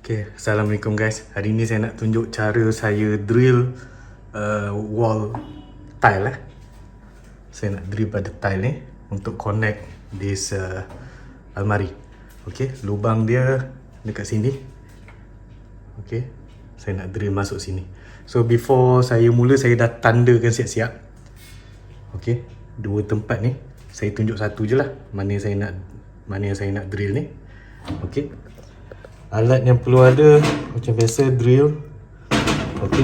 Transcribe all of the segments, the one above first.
Okay, Assalamualaikum guys. Hari ni saya nak tunjuk cara saya drill wall tile Saya nak drill pada tile ni untuk connect this almari. Okay, lubang dia dekat sini. Okay, saya nak drill masuk sini. So before saya mula, saya dah tandakan siap-siap. Okay, dua tempat ni saya tunjuk satu je lah mana yang saya nak drill ni. Okay, alat yang perlu ada macam biasa drill. Okey.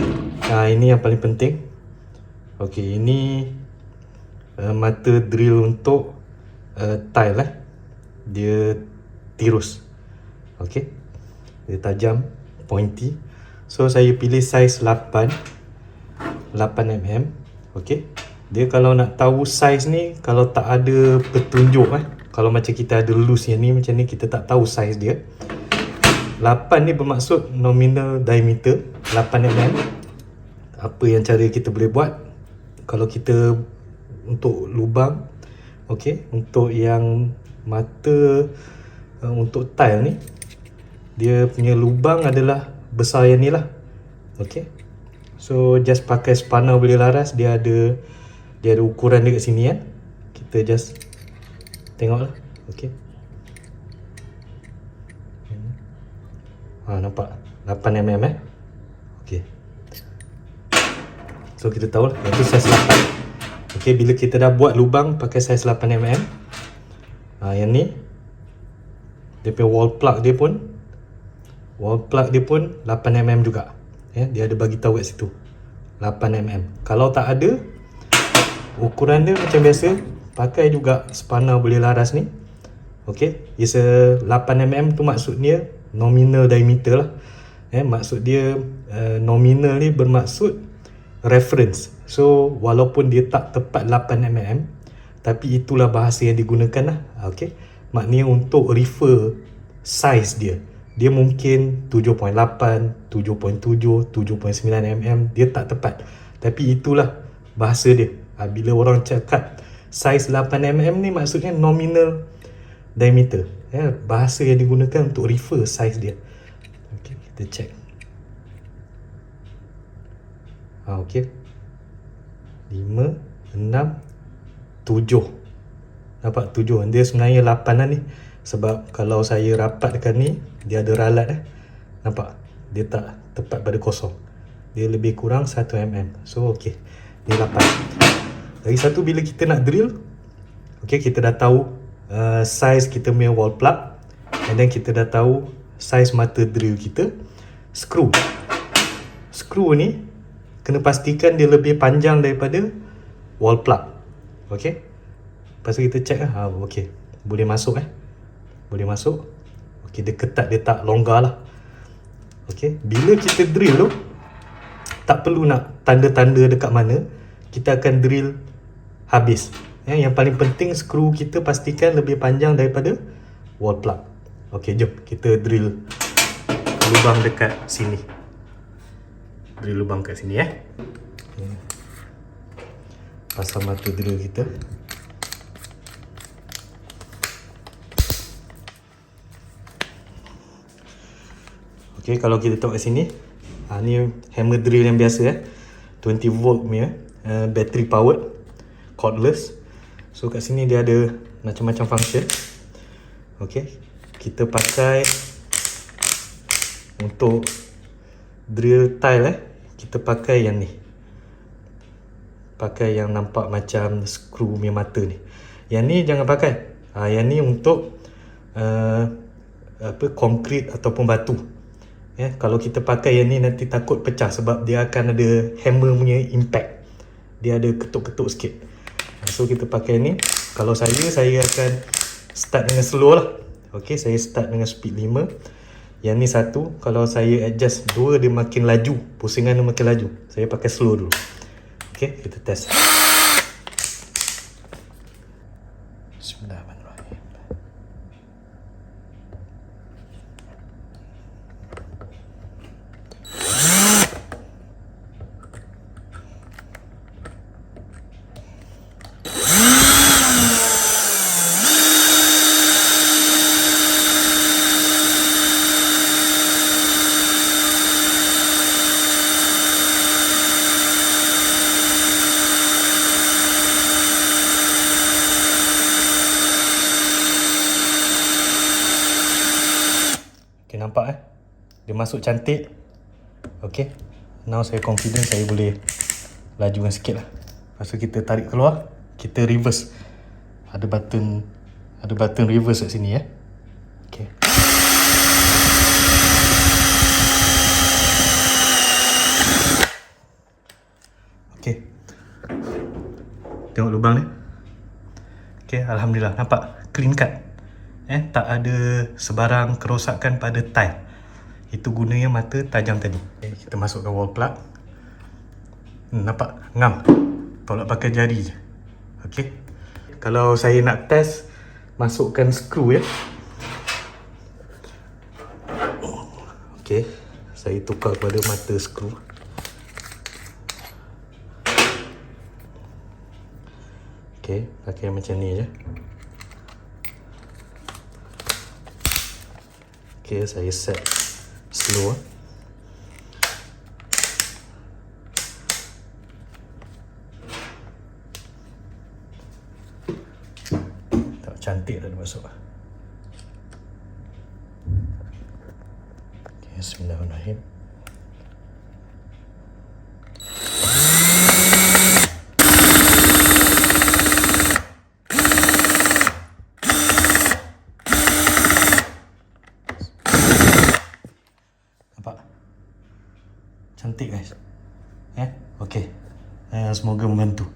Ini yang paling penting. Okey, ini mata drill untuk tile Dia tirus. Okey. Dia tajam, pointy. So saya pilih saiz 8 mm. Okey. Dia kalau nak tahu saiz ni, kalau tak ada petunjuk kalau macam kita ada loose yang ni macam ni, kita tak tahu saiz dia. 8 ni bermaksud nominal diameter 8 mm. Apa yang cara kita boleh buat kalau kita untuk lubang, okey, untuk yang mata untuk tile ni, dia punya lubang adalah besar yang ni lah. Okey. So just pakai spanner boleh laras. Dia ada ukuran dekat sini kan. Kita just tengoklah. Okey. Nampak 8 mm Okey. So kita tahu lah itu saiz 8. Okey, bila kita dah buat lubang pakai saiz 8 mm, yang ni dia punya wall plug dia pun 8 mm juga. Dia ada bagi tahu kat situ 8 mm. Kalau tak ada ukuran dia macam biasa, pakai juga spanner boleh laras ni. Okey, is 8 mm tu maksudnya nominal diameter lah. Maksud dia nominal ni bermaksud reference. So walaupun dia tak tepat 8 mm, tapi itulah bahasa yang digunakan lah. Okey, maknanya untuk refer size dia, dia mungkin 7.8, 7.7, 7.9 mm, dia tak tepat, tapi itulah bahasa dia. Bila orang cakap size 8 mm ni maksudnya nominal diameter. Bahasa yang digunakan untuk refer size dia. Okey, kita check. Okey. 5, 6, 7. Nampak 7. Dia sebenarnya 8 lah ni. Sebab kalau saya rapatkan ni, dia ada ralat Nampak? Dia tak tepat pada kosong. Dia lebih kurang 1 mm. So okey. Ni 8. Lagi satu, bila kita nak drill, okey, kita dah tahu size kita punya wall plug, and then kita dah tahu size mata drill kita. Skru ni kena pastikan dia lebih panjang daripada wall plug. Okey, lepas tu kita check okey, boleh masuk boleh masuk. Okey, dia ketat, dia tak longgar lah. Okey, bila kita drill tu tak perlu nak tanda-tanda dekat mana, kita akan drill habis. Yang paling penting, skru kita pastikan lebih panjang daripada wall plug. Okey, jom kita drill lubang dekat sini. Drill lubang kat sini Pasang mata drill kita. Okey, kalau kita tengok kat sini, ni hammer drill yang biasa 20 volt punya, battery powered, cordless. So kat sini dia ada macam-macam function. Okey, kita pakai untuk drill tile kita pakai yang ni. Pakai yang nampak macam skru punya mata ni. Yang ni jangan pakai. Yang ni untuk konkrit ataupun batu. Kalau kita pakai yang ni nanti takut pecah sebab dia akan ada hammer punya impact. Dia ada ketuk-ketuk sikit. So kita pakai ni. Kalau saya akan start dengan slow lah. Okey, saya start dengan speed 5. Yang ni 1. Kalau saya adjust 2, dia makin laju, pusingan dia makin laju. Saya pakai slow dulu. Okey, kita test. Bismillahirrahmanirrahim. Dia masuk cantik. Okay. Now saya confident saya boleh lajukan sikit lah. Lepas tu kita tarik keluar, kita reverse. Ada button reverse kat sini ya. Okay. Okay. Tengok lubang ni. Okay, alhamdulillah nampak clean cut. Tak ada sebarang kerosakan pada tile. Itu gunanya mata tajam tadi. Okay, kita masukkan wall plug. Nampak? Ngam. Tolak pakai jari je. Okay. Kalau saya nak test, masukkan skru ya. Okay. Saya tukar pada mata skru. Okay. Pakai macam ni je. Okay. Saya set slow. Cantik dah dia masuk. Okay, bismillahirrahmanirrahim. Nampak? Cantik guys. Okay. Semoga membantu.